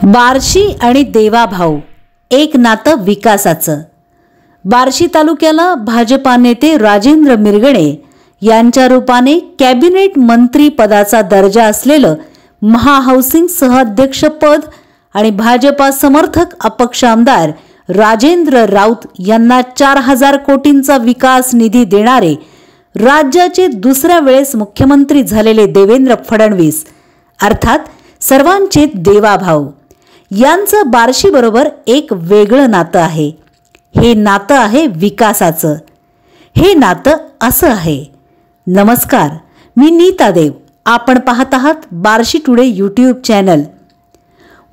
बार्शी आणि देवाभाऊ एक नातं विकासाचं। बार्शी तालुक्याला भाजपा नेते राजेंद्र मिरगणे यांच्या रूपाने कॅबिनेट मंत्री पदाचा दर्जा असलेलं महाहाऊसिंग सहअध्यक्ष पद आणि भाजपा समर्थक अपक्ष आमदार राजेंद्र राऊत यांना 4000 कोटींचा विकास निधी देणारे राज्याचे दुसऱ्या वेळेस मुख्यमंत्री झालेले देवेंद्र फडणवीस अर्थात सर्वांचे देवाभाऊ यांचं बार्शी बरोबर एक वेगळं नातं आहे। हे नातं आहे विकासाचं। हे नातं असं आहे। नमस्कार, मी नीता देव। आपण पाहत आहात बार्शी टुडे यूट्यूब चॅनल।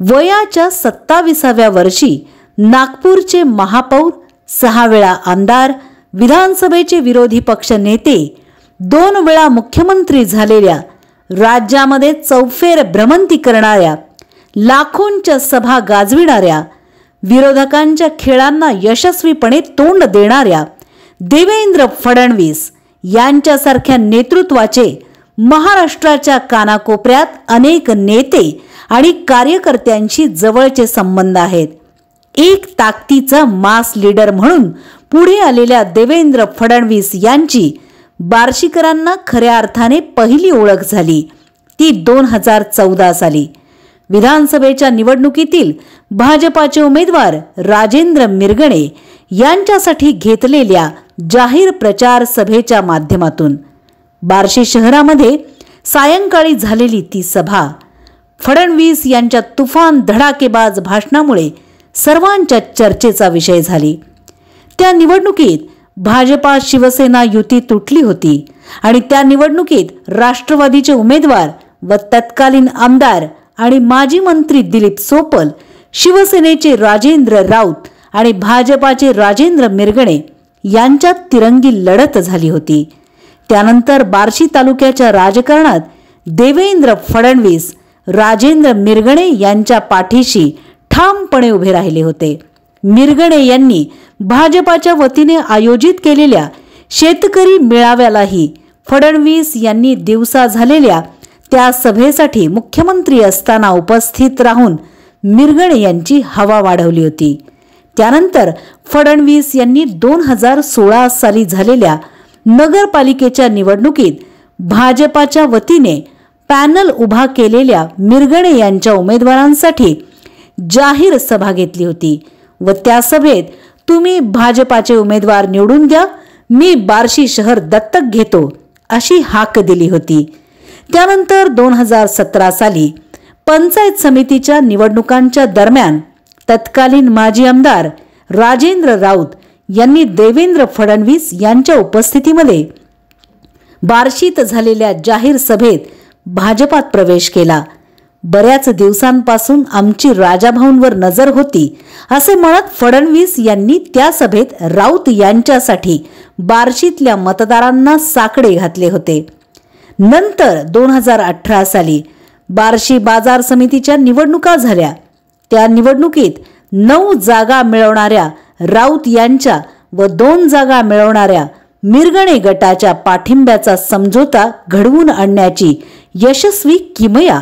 वयाच्या 27व्या वर्षी नागपूरचे महापौर, 6 वेळा आमदार, विधानसभेचे विरोधी पक्ष नेते, 2 वेळा मुख्यमंत्री झालेल्या, राज्यामध्ये चौफेर भ्रमंती करणाऱ्या, लाखोंच्या सभा गाजविणाऱ्या, विरोधकांच्या खेळांना यशस्वीपणे तोंड देणाऱ्या देवेंद्र फडणवीस यांच्यासारख्या नेतृत्वाचे महाराष्ट्राच्या कानाकोपऱ्यात अनेक नेते आणि कार्यकर्त्यांशी जवळचे संबंध आहेत। एक ताकदीचा मास लीडर म्हणून पुढे आलेल्या देवेंद्र फडणवीस यांची बार्शीकरांना खऱ्या अर्थाने पहिली ओळख झाली ती 2014 साली। विधानसभेच्या निवडणुकीतील भाजपाचे उमेदवार राजेंद्र मिरगणे यांच्यासाठी घेतलेल्या जाहीर प्रचार सभेच्या माध्यमातून। बार्शी शहरामध्ये सायंकाळी झालेली ती सभा फडणवीस यांच्या तुफान धडाकेबाज भाषणामुळे सर्वांच्या चर्चेचा विषय झाली। त्या निवडणुकीत भाजपा शिवसेना युती तुटली होती आणि त्या निवडणुकीत राष्ट्रवादीचे उमेदवार व तत्कालीन आमदार आणि माजी मंत्री दिलीप सोपल, शिवसेनेचे राजेंद्र राऊत आणि भाजपाचे राजेंद्र मिरगणे यांच्यात तिरंगी लढत झाली होती। त्यानंतर बार्शी तालुक्याच्या राजकारणात देवेंद्र फडणवीस राजेंद्र मिरगणे यांच्या पाठीशी ठामपणे उभे राहिले होते। मिरगणे यांनी भाजपाच्या वतीने आयोजित केलेल्या शेतकरी मेळाव्यालाही फडणवीस यांनी दिवसा झालेल्या त्या सभेसाठी मुख्यमंत्री असताना उपस्थित राहून मिरगणे यांची हवा वाढवली होती। त्यानंतर फडणवीस यांनी 2016 साली झालेल्या नगरपालिकेच्या निवडणुकीत भाजपाच्या वतीने पॅनल उभा केलेल्या मिरगणे यांच्या उमेदवारांसाठी जाहीर सभा घेतली होती व त्या सभेत तुम्ही भाजपाचे उमेदवार निवडून द्या, मी बार्शी शहर दत्तक घेतो अशी हाक दिली होती। त्यानंतर 2017 साली पंचायत समितीच्या निवडणुकांच्या दरम्यान तत्कालीन माजी आमदार राजेंद्र राऊत यांनी देवेंद्र फडणवीस यांच्या उपस्थितीमध्ये बार्शीत झालेल्या जाहीर सभेत भाजपात प्रवेश केला। बऱ्याच दिवसांपासून आमची राजाभाऊंवर नजर होती असे म्हणत फडणवीस यांनी त्या सभेत राऊत यांच्यासाठी बार्शीतल्या मतदारांना साकडे घातले होते। नंतर 2018 साली बार्शी बाजार समितीच्या निवडणुका झाल्या। त्या निवडणुकीत 9 जागा मिळवणाऱ्या राऊत यांच्या व 2 जागा मिळवणाऱ्या मिरगणे गटाच्या पाठिंब्याचा समझोता घडवून आणण्याची यशस्वी किमया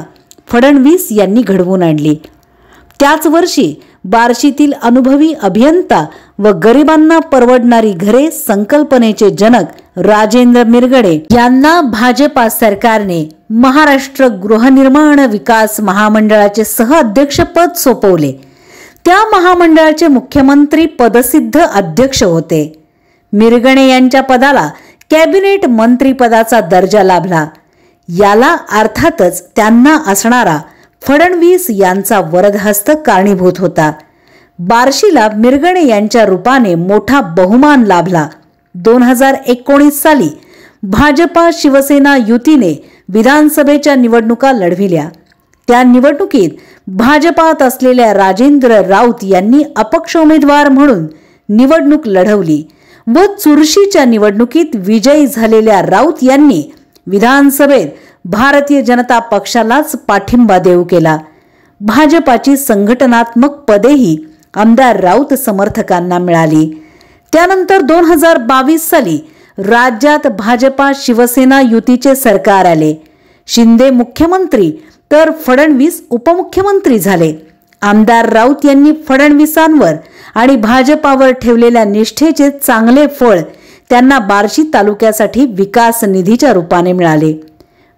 फडणवीस यांनी घडवून आणली। त्याच वर्षी बार्शीतील अनुभवी अभियंता व गरिबांना परवडणारी घरे संकल्पनेचे जनक राजेंद्र मिरगणे यांना भाजपा सरकारने महाराष्ट्र गृहनिर्माण विकास महामंडळाचे सहअध्यक्षपद सोपवले। त्या महामंडळाचे मुख्यमंत्री पदसिद्ध अध्यक्ष होते। मिरगणे यांच्या पदाला कॅबिनेट मंत्री पदाचा दर्जा लाभला। याला अर्थातच त्यांना असणारा फडणवीस यांचा वरदहस्त कारणीभूत होता। बार्शीला मिरगणे यांच्या रूपाने मोठा बहुमान लाभला। 2019 साली भाजपा शिवसेना युतीने विधानसभेच्या निवडणुका लढविल्या। त्या निवडणुकीत भाजपात असलेल्या राजेंद्र राऊत यांनी अपक्ष उमेदवार म्हणून निवडणूक लढवली व चुरशीच्या निवडणुकीत विजयी झालेल्या राऊत यांनी विधानसभेत भारतीय जनता पक्षालाच पाठिंबा देऊ केला। भाजपाची संघटनात्मक पदेही आमदार राऊत समर्थकांना मिळाली। त्यानंतर 2022 साली राज्यात भाजपा शिवसेना युतीचे सरकार आले। शिंदे मुख्यमंत्री तर फडणवीस उपमुख्यमंत्री झाले। आमदार राऊत यांनी फडणवीसांवर आणि भाजपावर ठेवलेल्या निष्ठेचे चांगले फळ त्यांना बार्शी तालुक्यासाठी विकास निधीच्या रूपाने मिळाले।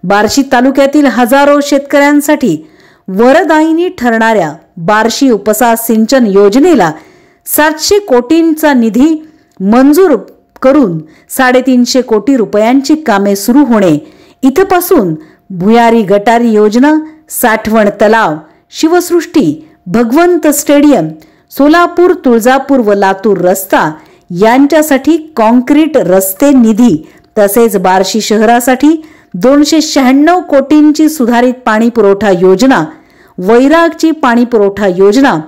बार्शी तालुक्यातील हजारो शेतकऱ्यांसाठी वरदायिनी ठरणाऱ्या बार्शी उपसा सिंचन योजनेला 700 कोटींचा निधी मंजूर करून 350 कोटी रुपयांची कामे सुरू होणे, इथपासून भुयारी गटारी योजना, साठवण तलाव, शिवसृष्टी, भगवंत स्टेडियम, सोलापूर, तुळजापूर व लातूर रस्ता यांच्यासाठी कॉन्क्रीट रस्ते निधी, तसेच बार्शी शहरासाठी 296 कोटींची सुधारित पाणी पुरवठा योजना, वैरागची पाणी पुरवठा योजना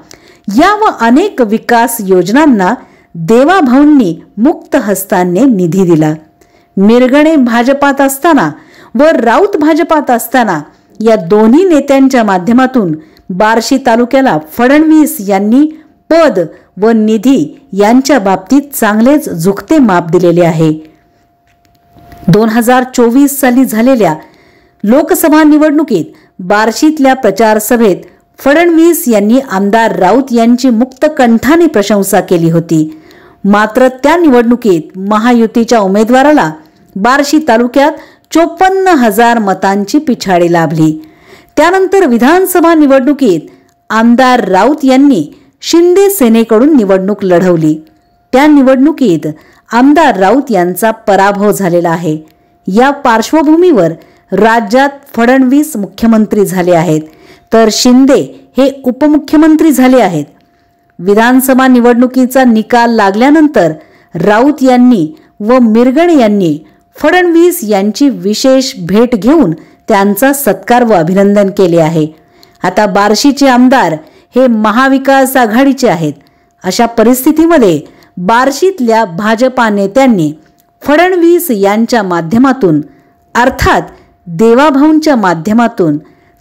या व अनेक विकास योजनांना देवाभाऊंनी मुक्त हस्ताने निधी दिला। मिरगणे भाजपात असताना व राऊत भाजपात असताना या दोन्ही नेत्यांच्या माध्यमातून बार्शी तालुक्याला फडणवीस यांनी पद व निधी यांच्या बाबतीत चांगलेच झुकते माप दिलेले आहे। 2024 साली झालेल्या लोकसभा निवडणुकीत बार्शीतल्या प्रचार सभेत फडणवीस यांनी आमदार राऊत यांची मुक्त कंठाने प्रशंसा केली होती। मात्र त्या निवडणुकीत महायुतीच्या उमेदवाराला बार्शी तालुक्यात 54,000 मतांची पिछाडी लाभली। त्यानंतर विधानसभा निवडणुकीत आमदार राऊत यांनी शिंदे सेनेकडून निवडणूक लढवली। त्या निवडणुकीत आमदार राऊत यांचा पराभव झालेला आहे। या पार्श्वभूमीवर राज्यात फडणवीस मुख्यमंत्री झाले आहेत, तर शिंदे हे उपमुख्यमंत्री झाले आहेत। विधानसभा निवडणुकीचा निकाल लागल्यानंतर राऊत यांनी व मिरगणे यांनी फडणवीस यांची विशेष भेट घेऊन त्यांचा सत्कार व अभिनंदन केले आहे। आता बार्शीचे आमदार हे महाविकास आघाडीचे आहेत। अशा परिस्थितीमध्ये बार्शीतल्या भाजपा नेत्यांनी फडणवीस यांच्या माध्यमातून अर्थात देवाभाऊंच्या माध्यमातून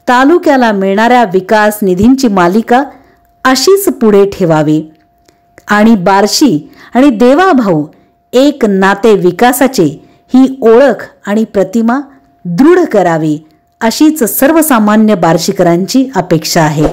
तालुक्याला मिळणाऱ्या विकास निधींची मालिका अशीच पुढे ठेवावी आणि बार्शी आणि देवाभाऊ एक नाते विकासाचे ही ओळख आणि प्रतिमा दृढ करावी, अशीच सर्वसामान्य बार्शीकरांची अपेक्षा आहे।